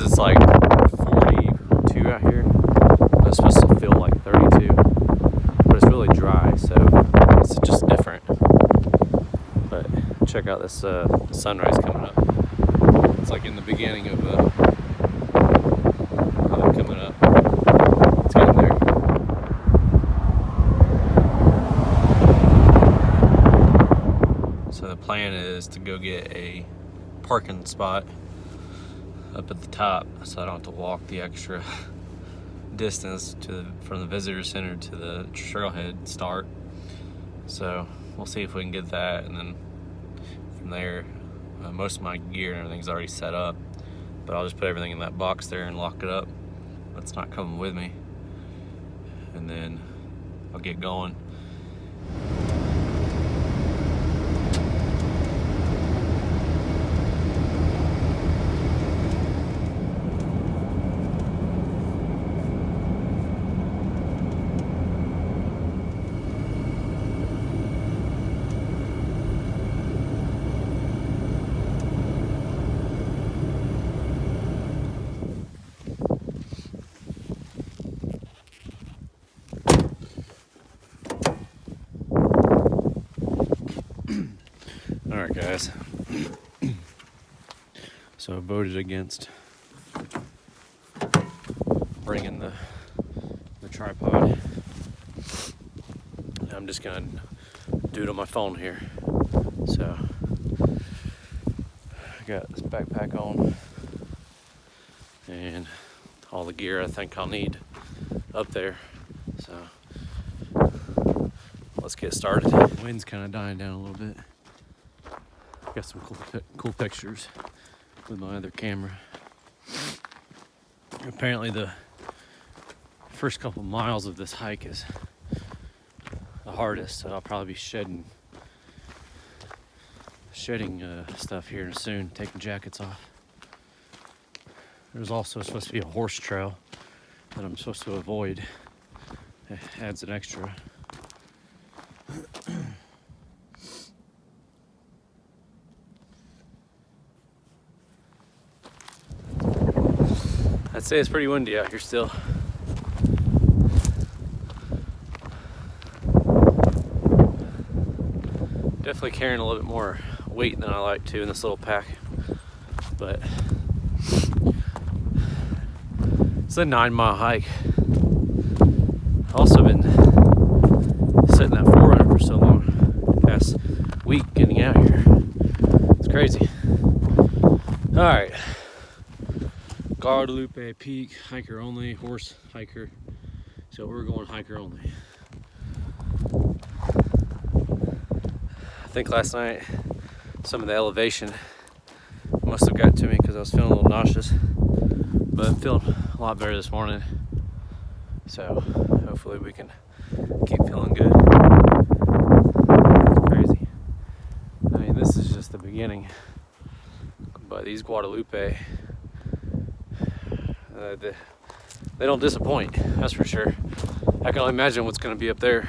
It's like 42 out here. It's supposed to feel like 32, but it's really dry, so it's just different. But check out this sunrise coming up. It's like in the beginning of coming up. It's getting there. So the plan is to go get a parking spot up at the top, so I don't have to walk the extra distance from the visitor center to the trailhead start. So we'll see if we can get that, and then from there, most of my gear and everything's already set up, but I'll just put everything in that box there and lock it up. That's not coming with me, and then I'll get going. Alright guys, so I voted against bringing the tripod. I'm just gonna do it on my phone here. So I got this backpack on and all the gear I think I'll need up there. So let's get started. The wind's kind of dying down a little bit. Got some cool pictures with my other camera. Apparently the first couple miles of this hike is the hardest, so I'll probably be shedding stuff here soon, taking jackets off. There's also supposed to be a horse trail that I'm supposed to avoid. It adds an extra. I'd say it's pretty windy out here still. Definitely carrying a little bit more weight than I like to in this little pack, but it's a 9-mile hike. I've also been sitting that 4Runner for so long, past week getting out here. It's crazy. All right. Guadalupe Peak, hiker only, horse hiker. So we're going hiker only. I think last night some of the elevation must have got to me because I was feeling a little nauseous, but I'm feeling a lot better this morning. So hopefully we can keep feeling good. It's crazy. I mean, this is just the beginning, but these Guadalupe, they don't disappoint, that's for sure. I can only imagine what's going to be up there.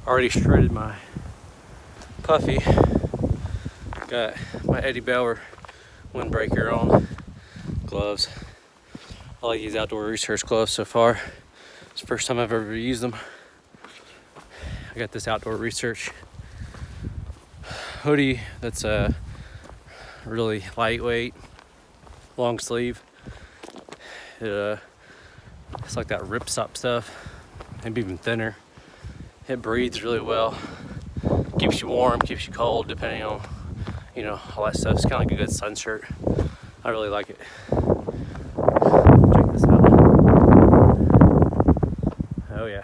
Already shredded my puffy. Got my Eddie Bauer windbreaker on, gloves. I like these outdoor research gloves so far. It's the first time I've ever used them. I got this outdoor research hoodie that's really lightweight, long sleeve. It's like that ripstop stuff, maybe even thinner. It breathes really well, keeps you warm, keeps you cold, depending on you know, all that stuff. It's kind of like a good sun shirt. I really like it. Check this out. Oh yeah.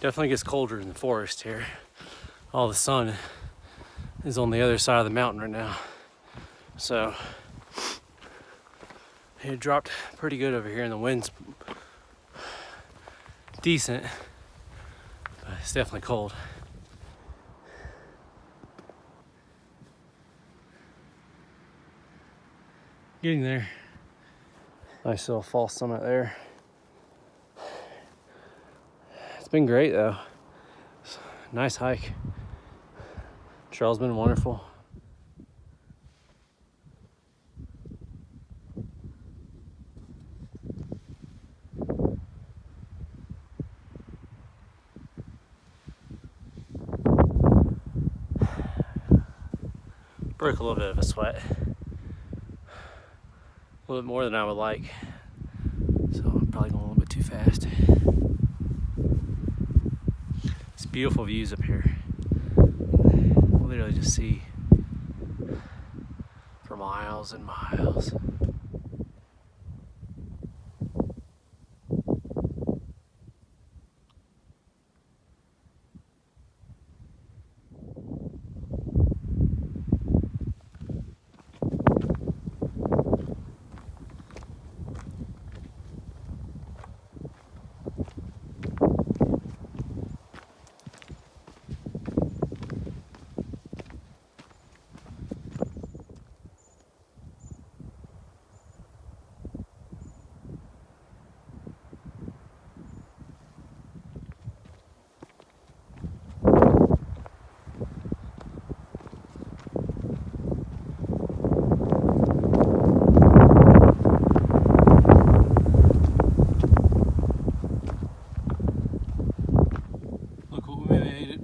Definitely gets colder in the forest here. All the sun is on the other side of the mountain right now. So it dropped pretty good over here and the wind's decent, but it's definitely cold. Getting there. Nice little false summit there. It's been great though. Nice hike. Trail's been wonderful. Broke a little bit of a sweat. A little bit more than I would like. So I'm probably going a little bit too fast. It's beautiful views up here. Literally just see for miles and miles.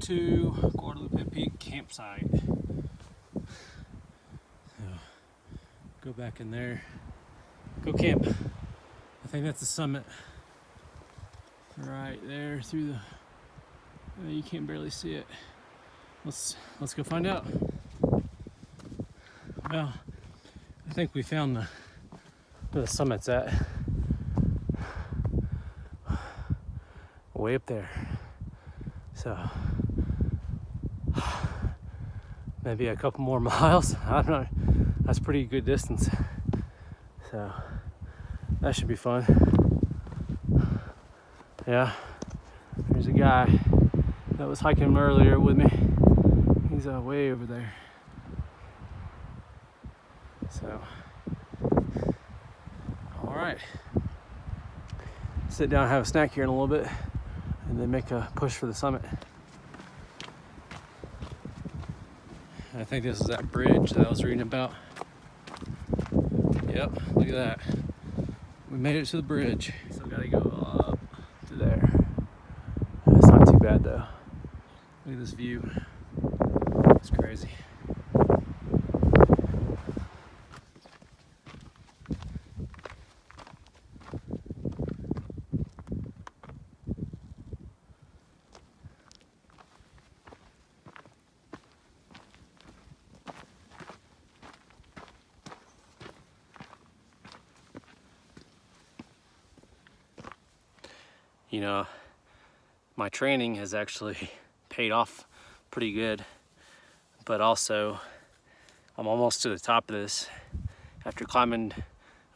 To Guadalupe Peak campsite. So, go back in there, go camp. I think that's the summit right there through the, you can't barely see it. Let's go find out. Well, I think we found where the summit's at. Way up there. So maybe a couple more miles. I don't know. That's pretty good distance. So that should be fun. Yeah. There's a guy that was hiking earlier with me. He's way over there. So, all right. Sit down and have a snack here in a little bit, and then make a push for the summit. I think this is that bridge that I was reading about. Yep, look at that. We made it to the bridge. Still gotta go up to there. It's not too bad though. Look at this view. It's crazy. You know, my training has actually paid off pretty good, but also I'm almost to the top of this after climbing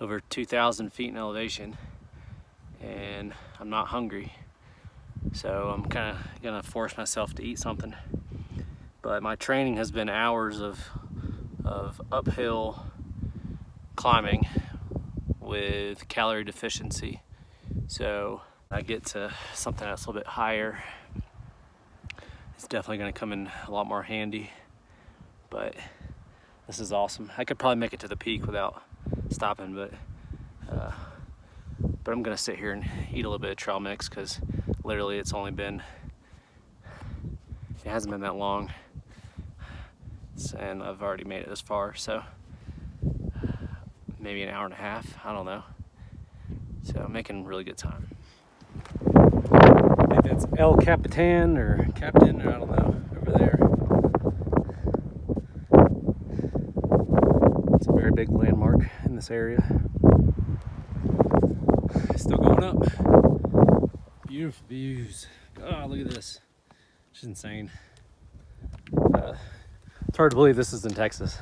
over 2,000 feet in elevation, and I'm not hungry. So I'm kind of gonna force myself to eat something. But my training has been hours of uphill climbing with calorie deficiency. So I get to something that's a little bit higher. It's definitely gonna come in a lot more handy, but this is awesome. I could probably make it to the peak without stopping, but I'm gonna sit here and eat a little bit of trail mix because literally it hasn't been that long, and I've already made it this far, so maybe an hour and a half, I don't know. So I'm making really good time. I think that's El Capitan or Captain, or I don't know, over there. It's a very big landmark in this area. Still going up. Beautiful views. Oh, look at this. It's insane. It's hard to believe this is in Texas.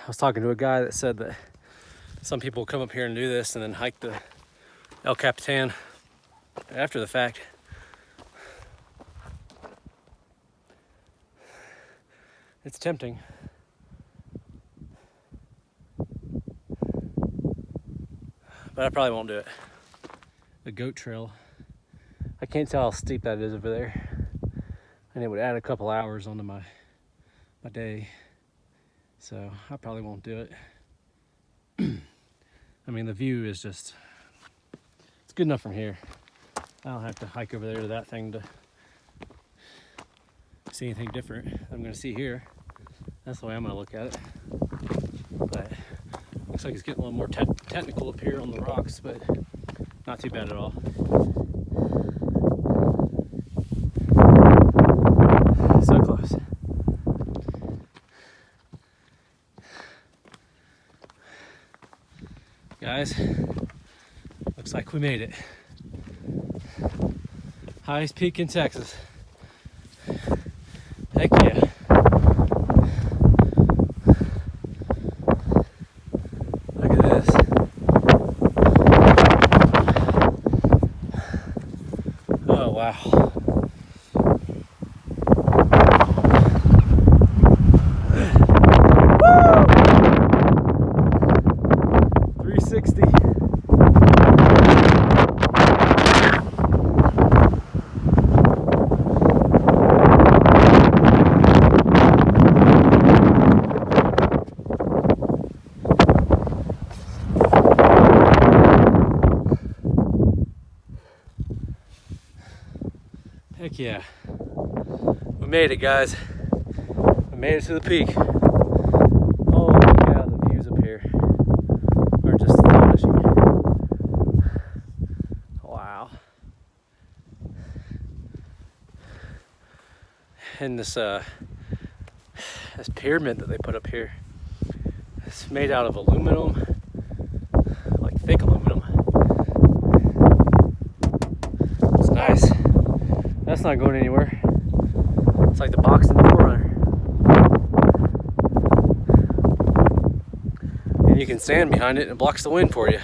I was talking to a guy that said that some people come up here and do this and then hike the El Capitan after the fact. It's tempting. But I probably won't do it. The goat trail. I can't tell how steep that is over there. And it would add a couple hours onto my day. So I probably won't do it. I mean, the view is just, it's good enough from here. I don't have to hike over there to that thing to see anything different I'm gonna see here. That's the way I'm gonna look at it. But looks like it's getting a little more technical up here on the rocks, but not too bad at all. So close. Guys, looks like we made it. Highest peak in Texas. Heck yeah. Look at this. Oh, wow. Heck yeah. We made it, guys. We made it to the peak. Oh my God, the views up here are just astonishing. Wow. And this pyramid that they put up here, it's made out of aluminum, like thick aluminum. It's nice. That's not going anywhere. It's like the box in the Forerunner. And you can stand behind it and it blocks the wind for you.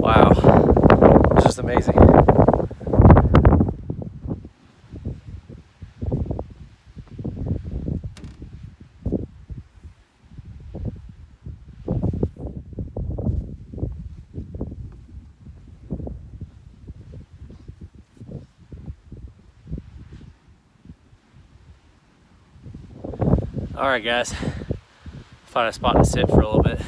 Wow, it's just amazing. All right, guys, find a spot to sit for a little bit.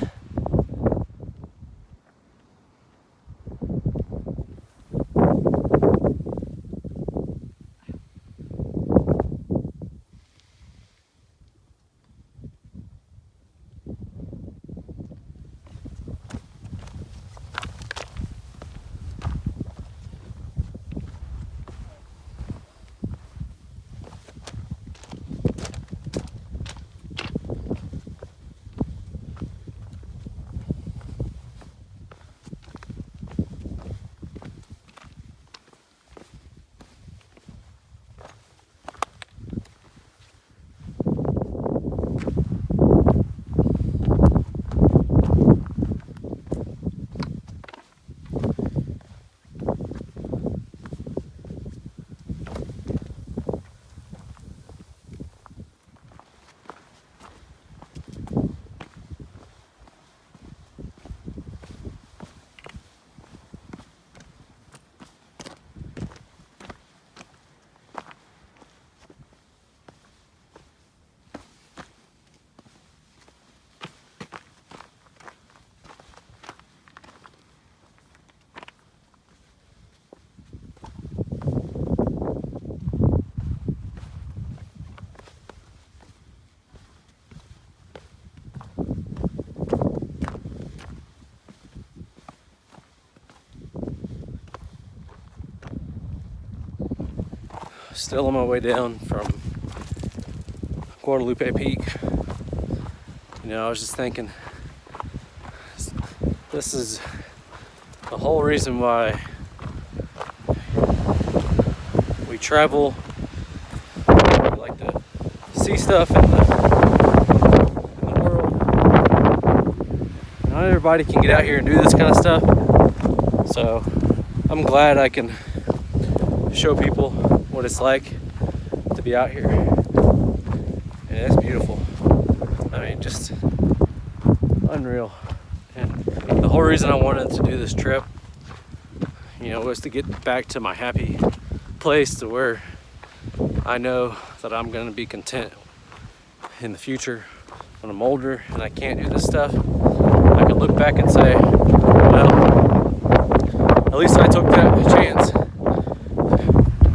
Still on my way down from Guadalupe Peak. You know, I was just thinking, this is the whole reason why we travel. We like to see stuff in the world. Not everybody can get out here and do this kind of stuff. So I'm glad I can show people what it's like to be out here, and it's beautiful. I mean, just unreal. And the whole reason I wanted to do this trip, you know, was to get back to my happy place, to where I know that I'm going to be content in the future when I'm older and I can't do this stuff. I can look back and say, well, at least I took that chance.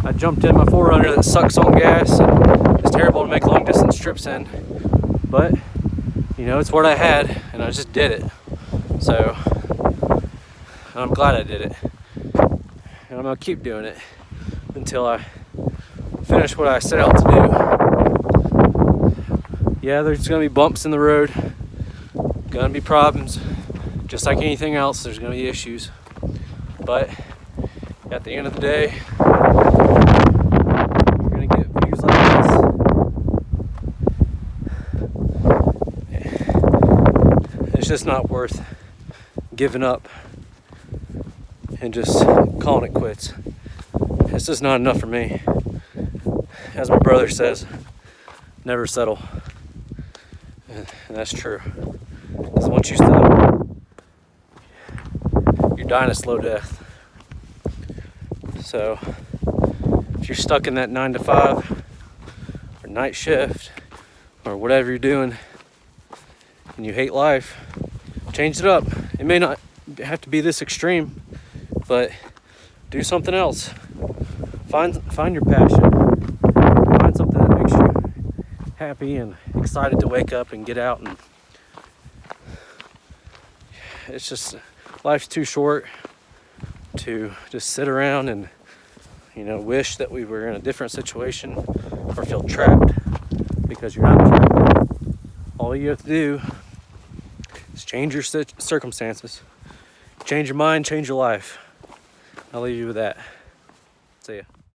I jumped in my 4Runner that sucks on gas and it's terrible to make long distance trips in, but you know, it's what I had and I just did it. So I'm glad I did it, and I'm gonna keep doing it until I finish what I set out to do. Yeah, there's gonna be bumps in the road, gonna be problems, just like anything else. There's gonna be issues, but at the end of the day, you're gonna get views like this. It's just not worth giving up and just calling it quits. It's just not enough for me. As my brother says, never settle. And that's true. Because once you settle, you're dying a slow death. So if you're stuck in that 9 to 5 or night shift or whatever you're doing and you hate life, change it up. It may not have to be this extreme, but do something else. Find your passion. Find something that makes you happy and excited to wake up and get out. And it's just, life's too short to just sit around and, you know, wish that we were in a different situation or feel trapped, because you're not trapped. All you have to do is change your circumstances, change your mind, change your life. I'll leave you with that.